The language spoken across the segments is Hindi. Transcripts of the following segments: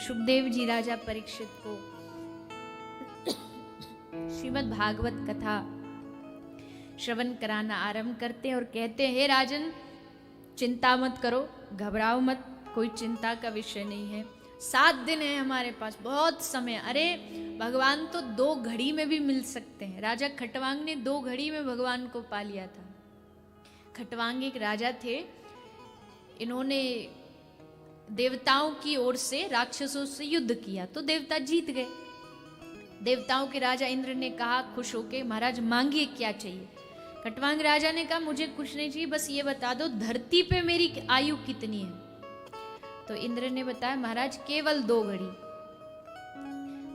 सुखदेव जी राजा परीक्षित को श्रीमद् भागवत कथा श्रवण कराना आरंभ करते हैं और कहते हैं, हे राजन, चिंता मत करो, घबराओ मत, कोई चिंता का विषय नहीं है। 7 दिन है हमारे पास, बहुत समय। अरे भगवान तो 2 घड़ी में भी मिल सकते हैं। राजा खटवांग ने 2 घड़ी में भगवान को पा लिया था। खटवांग एक राजा थे, इन्होंने देवताओं की ओर से राक्षसों से युद्ध किया तो देवता जीत गए। देवताओं के राजा इंद्र ने कहा खुश होके, महाराज मांगिए क्या चाहिए। खटवांग राजा ने कहा मुझे कुछ नहीं चाहिए, बस ये बता दो धरती पे मेरी आयु कितनी है। तो इंद्र ने बताया, महाराज केवल 2 घड़ी।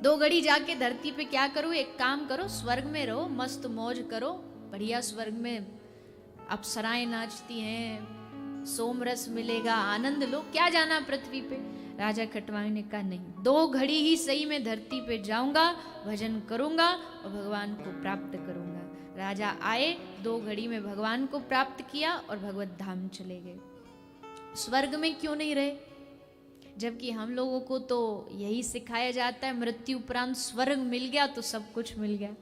2 घड़ी जाके धरती पे क्या करो, एक काम करो, स्वर्ग में रहो, मस्त मौज करो, बढ़िया। स्वर्ग में अप्सराएं नाचती हैं, सोमरस मिलेगा, आनंद लो, क्या जाना पृथ्वी पे। राजा खटवांग ने कहा नहीं, 2 घड़ी ही सही में धरती पे जाऊंगा, भजन करूंगा और भगवान को प्राप्त करूंगा। राजा आए, 2 घड़ी में भगवान को प्राप्त किया और भगवत धाम चले गए। स्वर्ग में क्यों नहीं रहे, जबकि हम लोगों को तो यही सिखाया जाता है, मृत्यु उपरांत स्वर्ग मिल गया तो सब कुछ मिल गया।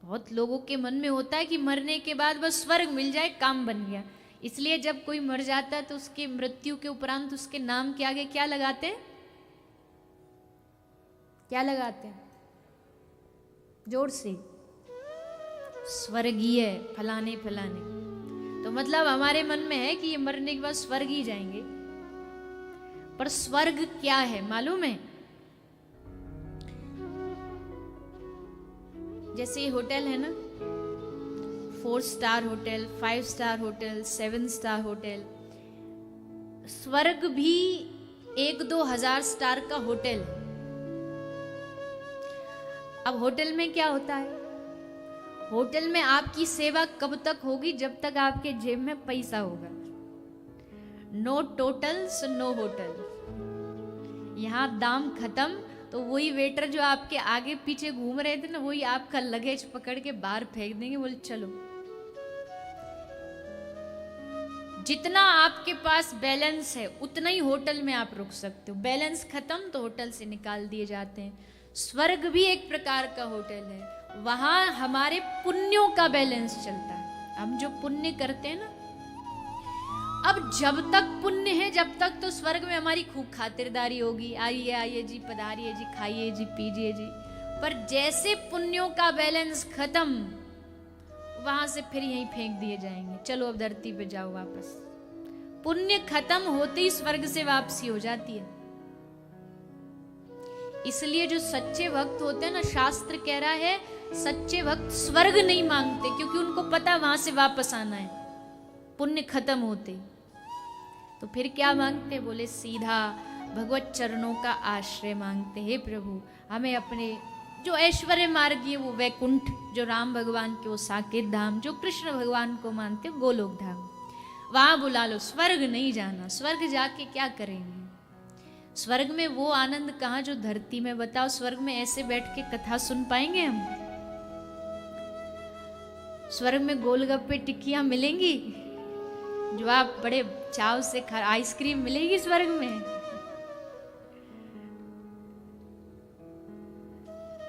बहुत लोगों के मन में होता है कि मरने के बाद बस स्वर्ग मिल जाए, काम बन गया। इसलिए जब कोई मर जाता है तो उसके मृत्यु के उपरांत उसके नाम के आगे क्या लगाते हैं, क्या लगाते हैं, जोर से, स्वर्गीय फलाने फलाने। तो मतलब हमारे मन में है कि ये मरने के बाद स्वर्ग ही जाएंगे। पर स्वर्ग क्या है मालूम है? जैसे ये होटल है ना, 4 star hotel, 5 star hotel, 7 star hotel, स्वर्ग भी 1-2 हजार स्टार का होटल है। अब होटल में क्या होता है, होटल में आपकी सेवा कब तक होगी, जब तक आपके जेब में पैसा होगा। No totals no hotel. यहां दाम खत्म तो वही वेटर जो आपके आगे पीछे घूम रहे थे ना, वही आपका लगेज पकड़ के बाहर फेंक देंगे, बोले चलो। जितना आपके पास बैलेंस है उतना ही होटल में आप रुक सकते हो। बैलेंस खत्म तो होटल से निकाल दिए जाते हैं। स्वर्ग भी एक प्रकार का होटल है, वहां हमारे पुण्यों का बैलेंस चलता है। हम जो पुण्य करते हैं ना, अब जब तक पुण्य है जब तक तो स्वर्ग में हमारी खूब खातिरदारी होगी, आइए आइए जी, पधारिए जी, खाइए जी, पीजिए जी। पर जैसे पुण्यों का बैलेंस खत्म, वहां से फिर यहीं फेंक दिए जाएंगे, चलो अब धरती पे जाओ वापस। पुण्य खत्म होते ही स्वर्ग से वापसी हो जाती है। इसलिए जो सच्चे भक्त होते हैं ना, शास्त्र कह रहा है सच्चे भक्त स्वर्ग नहीं मांगते, क्योंकि उनको पता वहां से वापस आना है पुण्य खत्म होते। तो फिर क्या मांगते, बोले सीधा भगवत चरणों का आश्रय मांगते। हे प्रभु, हमें अपने जो ऐश्वर्य मार्ग है वो वैकुंठ, जो राम भगवान के वो साकेत धाम, जो कृष्ण भगवान को मानते हो गोलोक धाम, वहां बुला लो। स्वर्ग नहीं जाना, स्वर्ग जाके क्या करेंगे? स्वर्ग में वो आनंद कहाँ जो धरती में। बताओ, स्वर्ग में ऐसे बैठ के कथा सुन पाएंगे हम? स्वर्ग में गोलगप्पे टिक्कियां मिलेंगी जो आप बड़े चाव से खा, आइसक्रीम मिलेगी स्वर्ग में?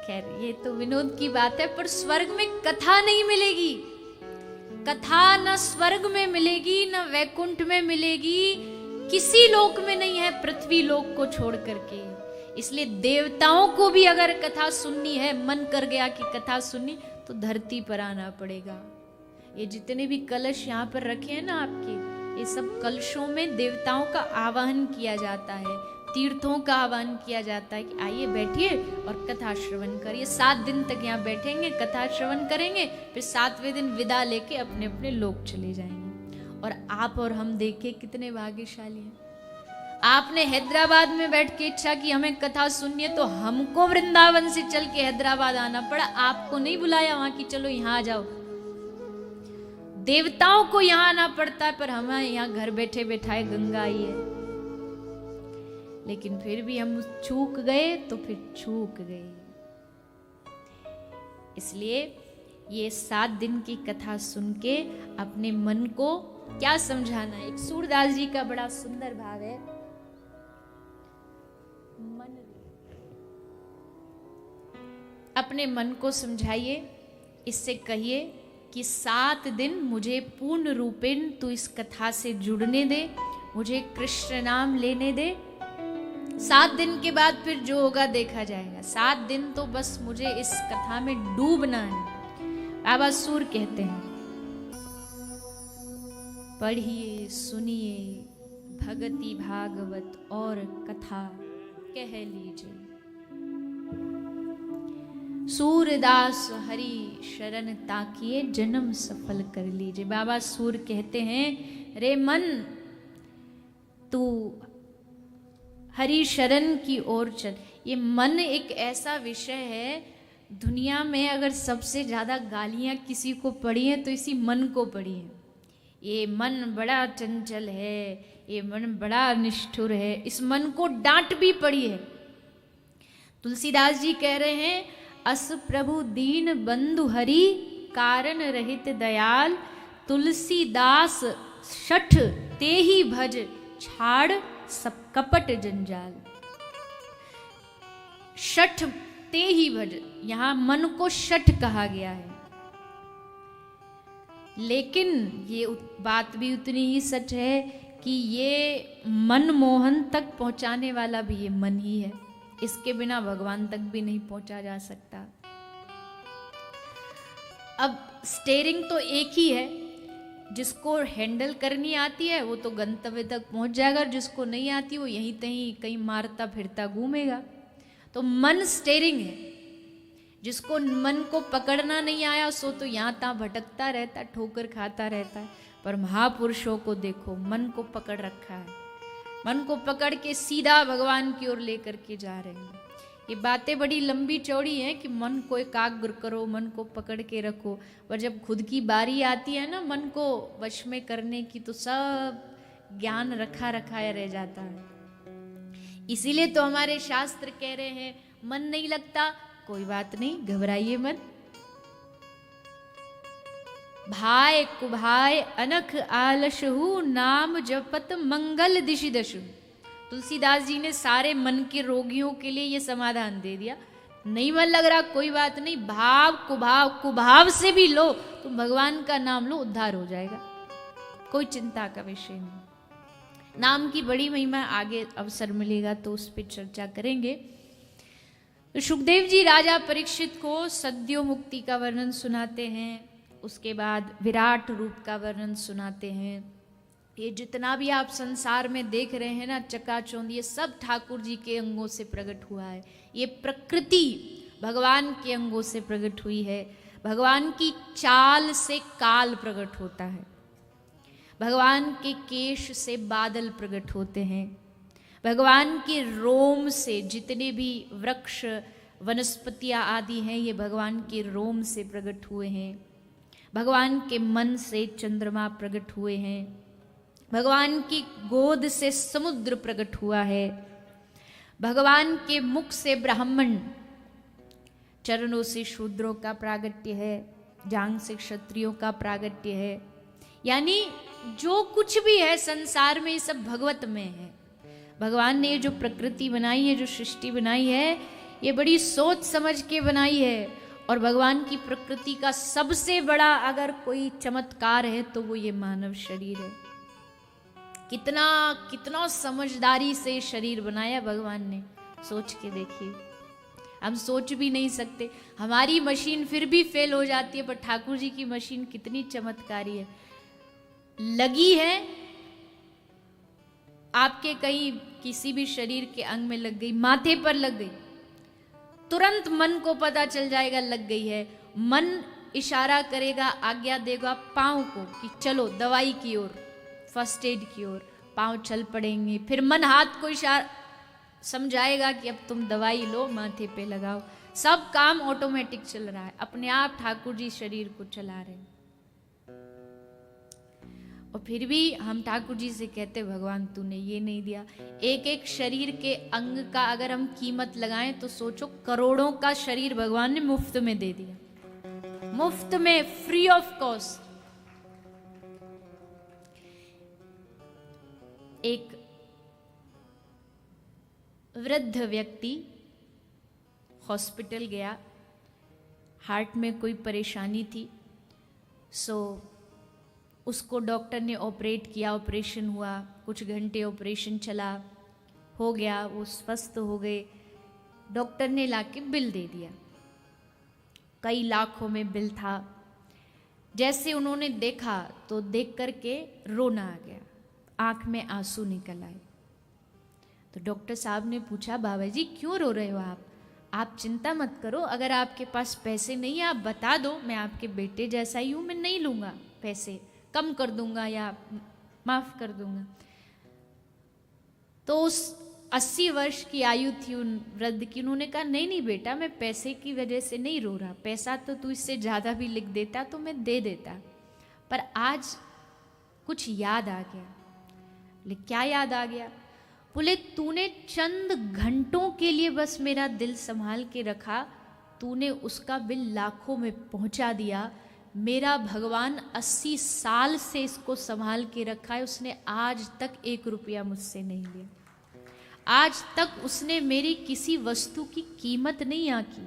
खैर ये तो विनोद की बात है, पर स्वर्ग में कथा नहीं मिलेगी। कथा न स्वर्ग में मिलेगी, न वैकुंठ में मिलेगी, किसी लोक में नहीं है पृथ्वी लोक को छोड़ करके। इसलिए देवताओं को भी अगर कथा सुननी है, मन कर गया कि कथा सुननी, तो धरती पर आना पड़ेगा। ये जितने भी कलश यहाँ पर रखे हैं ना आपके, ये सब कलशों में देवताओं का आवाहन किया जाता है, तीर्थों का आह्वान किया जाता है कि आइए बैठिए और कथा श्रवण करिए। 7 दिन तक यहाँ बैठेंगे, कथा श्रवण करेंगे, फिर 7वें दिन विदा लेके अपने अपने लोक चले जाएंगे। और आप और हम देखे कितने भाग्यशाली हैं। आपने हैदराबाद में बैठ के इच्छा की हमें कथा सुननी है, तो हमको वृंदावन से चल के हैदराबाद आना पड़ा, आपको नहीं बुलाया वहां की चलो यहाँ आ जाओ। देवताओं को यहाँ आना पड़ता है, पर हमें यहाँ घर बैठे बैठाए गंगा आई है। लेकिन फिर भी हम चूक गए तो फिर चूक गए। इसलिए ये 7 दिन की कथा सुन के अपने मन को क्या समझाना है। एक सूरदास जी का बड़ा सुंदर भाव है। अपने मन को समझाइए, इससे कहिए कि 7 दिन मुझे पूर्ण रूपेण तू इस कथा से जुड़ने दे, मुझे कृष्ण नाम लेने दे। 7 दिन के बाद फिर जो होगा देखा जाएगा। 7 दिन तो बस मुझे इस कथा में डूबना है। बाबा सूर कहते हैं, पढ़िए सुनिए भगति भागवत और कथा कह लीजिए, सूरदास हरि शरण ताकिए जन्म सफल कर लीजिए। बाबा सूर कहते हैं, रे मन तू हरि शरण की ओर चल। ये मन एक ऐसा विषय है, दुनिया में अगर सबसे ज्यादा गालियां किसी को पड़ी हैं तो इसी मन को पड़ी है। ये मन बड़ा चंचल है, ये मन बड़ा निष्ठुर है, इस मन को डांट भी पड़ी है। तुलसीदास जी कह रहे हैं, अस प्रभु दीन बंधु हरि कारण रहित दयाल, तुलसीदास शठ ते ही भज छाड़ सब कपट जंजाल। शठ ते ही भज, यहां मन को शठ कहा गया है, लेकिन ये बात भी उतनी ही सच है कि ये मनमोहन तक पहुंचाने वाला भी ये मन ही है। इसके बिना भगवान तक भी नहीं पहुंचा जा सकता। अब स्टेयरिंग तो एक ही है, जिसको हैंडल करनी आती है वो तो गंतव्य तक पहुंच जाएगा, और जिसको नहीं आती वो यहीं तहीं कहीं मारता फिरता घूमेगा। तो मन स्टेयरिंग है, जिसको मन को पकड़ना नहीं आया सो तो यहाँ तहाँ भटकता रहता, ठोकर खाता रहता है। पर महापुरुषों को देखो, मन को पकड़ रखा है, मन को पकड़ के सीधा भगवान की ओर लेकर के जा रहे हैं। ये बातें बड़ी लंबी चौड़ी हैं कि मन को एकाग्र करो, मन को पकड़ के रखो, पर जब खुद की बारी आती है ना मन को वश में करने की, तो सब ज्ञान रखा रखाया रह जाता है। इसीलिए तो हमारे शास्त्र कह रहे हैं, मन नहीं लगता कोई बात नहीं, घबराइए मत। भाई कुभाय अनख आलसहु, नाम जपत मंगल दिशि दशु। तुलसीदास जी ने सारे मन के रोगियों के लिए ये समाधान दे दिया। नहीं मन लग रहा कोई बात नहीं, भाव कुभाव से भी लो, तुम भगवान का नाम लो, उद्धार हो जाएगा, कोई चिंता का विषय नहीं। नाम की बड़ी महिमा, आगे अवसर मिलेगा तो उस पर चर्चा करेंगे। तो सुखदेव जी राजा परीक्षित को सद्यो मुक्ति का वर्णन सुनाते हैं, उसके बाद विराट रूप का वर्णन सुनाते हैं। ये जितना भी आप संसार में देख रहे हैं ना चकाचौंध, ये सब ठाकुर जी के अंगों से प्रकट हुआ है। ये प्रकृति भगवान के अंगों से प्रकट हुई है। भगवान की चाल से काल प्रकट होता है, भगवान के केश से बादल प्रकट होते हैं, भगवान के रोम से जितने भी वृक्ष वनस्पतियां आदि हैं ये भगवान के रोम से प्रकट हुए हैं। भगवान के मन से चंद्रमा प्रकट हुए हैं, भगवान की गोद से समुद्र प्रकट हुआ है, भगवान के मुख से ब्राह्मण, चरणों से शूद्रों का प्रागट्य है, जांग से क्षत्रियों का प्रागट्य है। यानी जो कुछ भी है संसार में ये सब भगवत में है। भगवान ने ये जो प्रकृति बनाई है, जो सृष्टि बनाई है, ये बड़ी सोच समझ के बनाई है। और भगवान की प्रकृति का सबसे बड़ा अगर कोई चमत्कार है तो वो ये मानव शरीर है। कितना समझदारी से शरीर बनाया भगवान ने, सोच के देखिए। हम सोच भी नहीं सकते, हमारी मशीन फिर भी फेल हो जाती है, पर ठाकुर जी की मशीन कितनी चमत्कारी है। लगी है आपके कहीं किसी भी शरीर के अंग में लग गई, माथे पर लग गई, तुरंत मन को पता चल जाएगा लग गई है। मन इशारा करेगा, आज्ञा देगा पांव को कि चलो दवाई की ओर, फर्स्ट एड की ओर, पांव चल पड़ेंगे। फिर मन हाथ को इशारा समझाएगा कि अब तुम दवाई लो, माथे पे लगाओ। सब काम ऑटोमेटिक चल रहा है, अपने आप ठाकुर जी शरीर को चला रहे हैं। और फिर भी हम ठाकुर जी से कहते भगवान तूने ये नहीं दिया। एक एक शरीर के अंग का अगर हम कीमत लगाएं तो सोचो, करोड़ों का शरीर भगवान ने मुफ्त में दे दिया, मुफ्त में, फ्री ऑफ कॉस्ट। एक वृद्ध व्यक्ति हॉस्पिटल गया, हार्ट में कोई परेशानी थी, सो उसको डॉक्टर ने ऑपरेट किया, ऑपरेशन हुआ, कुछ घंटे ऑपरेशन चला, हो गया, वो स्वस्थ हो गए। डॉक्टर ने लाके बिल दे दिया, कई लाखों में बिल था। जैसे उन्होंने देखा तो देख करके रोना आ गया, आंख में आंसू निकल आए। तो डॉक्टर साहब ने पूछा, बाबा जी क्यों रो रहे हो आप चिंता मत करो, अगर आपके पास पैसे नहीं है आप बता दो, मैं आपके बेटे जैसा ही हूँ, मैं नहीं लूँगा पैसे, कम कर दूंगा या माफ़ कर दूंगा। तो उस 80 वर्ष की आयु थी उन वृद्ध की, उन्होंने कहा नहीं नहीं बेटा, मैं पैसे की वजह से नहीं रो रहा, पैसा तो तू इससे ज़्यादा भी लिख देता तो मैं दे देता, पर आज कुछ याद आ गया। बोले क्या याद आ गया? बोले तूने चंद घंटों के लिए बस मेरा दिल संभाल के रखा, तूने उसका बिल लाखों में पहुंचा दिया। मेरा भगवान 80 साल से इसको संभाल के रखा है, उसने आज तक 1 रुपया मुझसे नहीं लिया, आज तक उसने मेरी किसी वस्तु की कीमत नहीं आंकी।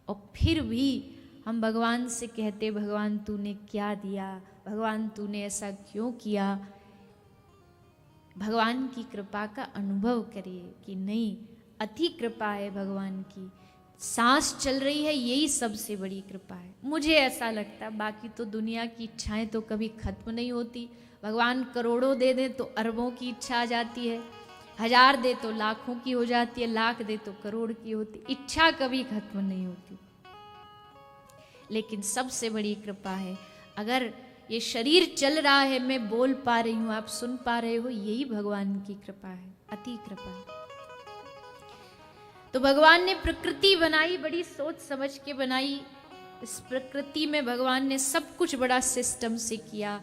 और फिर भी हम भगवान से कहते, भगवान तूने क्या दिया, भगवान तूने ऐसा क्यों किया। भगवान की कृपा का अनुभव करिए कि नहीं, अति कृपा है भगवान की, सांस चल रही है यही सबसे बड़ी कृपा है। मुझे ऐसा लगता है, बाकी तो दुनिया की इच्छाएं तो कभी खत्म नहीं होती। भगवान करोड़ों दे दे तो अरबों की इच्छा आ जाती है, 1000 दे तो लाखों की हो जाती है, लाख दे तो करोड़ की होती, इच्छा कभी खत्म नहीं होती। लेकिन सबसे बड़ी कृपा है, अगर ये शरीर चल रहा है, मैं बोल पा रही हूँ, आप सुन पा रहे हो, यही भगवान की कृपा है, अति कृपा। तो भगवान ने प्रकृति बनाई, बड़ी सोच समझ के बनाई। इस प्रकृति में भगवान ने सब कुछ बड़ा सिस्टम से किया।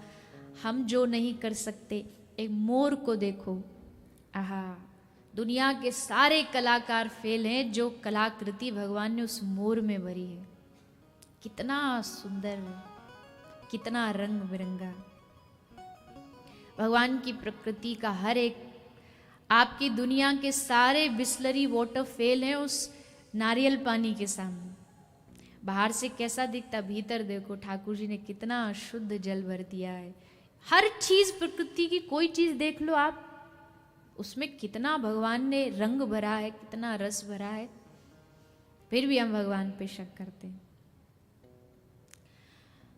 हम जो नहीं कर सकते, एक मोर को देखो, आहा, दुनिया के सारे कलाकार फेल हैं, जो कलाकृति भगवान ने उस मोर में भरी है, कितना सुंदर है, कितना रंग बिरंगा। भगवान की प्रकृति का हर एक, आपकी दुनिया के सारे बिस्लरी वाटर फेल हैं उस नारियल पानी के सामने। बाहर से कैसा दिखता, भीतर देखो ठाकुर जी ने कितना शुद्ध जल भर दिया है। हर चीज प्रकृति की, कोई चीज देख लो आप, उसमें कितना भगवान ने रंग भरा है, कितना रस भरा है, फिर भी हम भगवान पे शक करते हैं।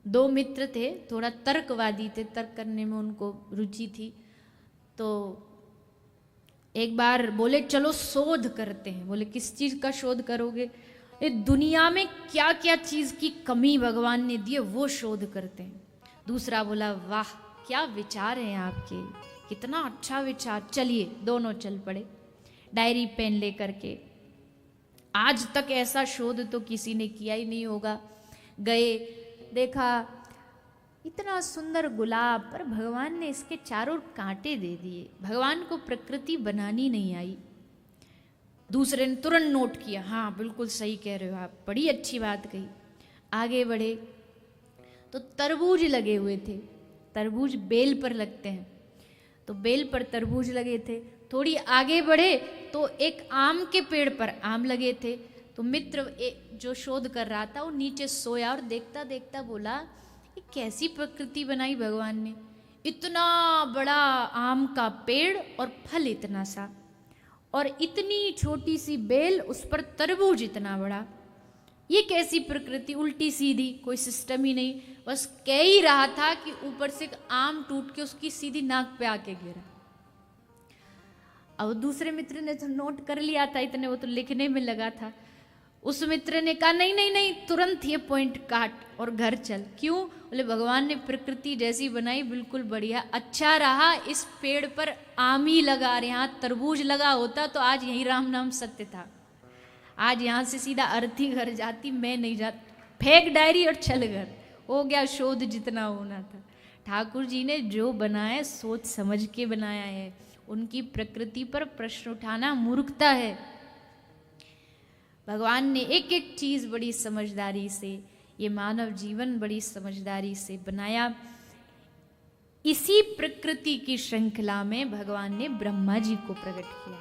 2 मित्र थे, थोड़ा तर्कवादी थे, तर्क करने में उनको रुचि थी। तो एक बार बोले चलो शोध करते हैं। बोले किस चीज का शोध करोगे? ये दुनिया में क्या क्या चीज की कमी भगवान ने दी है वो शोध करते हैं। दूसरा बोला वाह क्या विचार हैं आपके, कितना अच्छा विचार, चलिए। दोनों चल पड़े डायरी पेन लेकर के। आज तक ऐसा शोध तो किसी ने किया ही नहीं होगा। गए, देखा इतना सुंदर गुलाब, पर भगवान ने इसके चारों कांटे दे दिए, भगवान को प्रकृति बनानी नहीं आई। दूसरे ने तुरंत नोट किया, हाँ बिल्कुल सही कह रहे हो आप, बड़ी अच्छी बात कही। आगे बढ़े तो तरबूज लगे हुए थे, तरबूज बेल पर लगते हैं, तो बेल पर तरबूज लगे थे। थोड़ी आगे बढ़े तो एक आम के पेड़ पर आम लगे थे। तो मित्र जो शोध कर रहा था वो नीचे सोया और देखता देखता बोला ये कैसी प्रकृति बनाई भगवान ने, इतना बड़ा आम का पेड़ और फल इतना सा, और इतनी छोटी सी बेल, उस पर तरबूज इतना बड़ा, ये कैसी प्रकृति, उल्टी सीधी, कोई सिस्टम ही नहीं। बस कह ही रहा था कि ऊपर से एक आम टूट के उसकी सीधी नाक पे आके गिरा। अब दूसरे मित्र ने तो नोट कर लिया था, इतने वो तो लिखने में लगा था। उस मित्र ने कहा नहीं नहीं नहीं, तुरंत ये पॉइंट काट और घर चल। क्यों? बोले भगवान ने प्रकृति जैसी बनाई, बिल्कुल बढ़िया, अच्छा रहा इस पेड़ पर आम ही लगा, और यहाँ तरबूज लगा होता तो आज यही राम नाम सत्य था, आज यहाँ से सीधा अर्थी घर जाती, मैं नहीं जाती, फेंक डायरी और चल घर, हो गया शोध जितना होना था। ठाकुर जी ने जो बनाया सोच समझ के बनाया है, उनकी प्रकृति पर प्रश्न उठाना मूर्खता है। भगवान ने एक एक चीज बड़ी समझदारी से, ये मानव जीवन बड़ी समझदारी से बनाया। इसी प्रकृति की श्रृंखला में भगवान ने ब्रह्मा जी को प्रकट किया।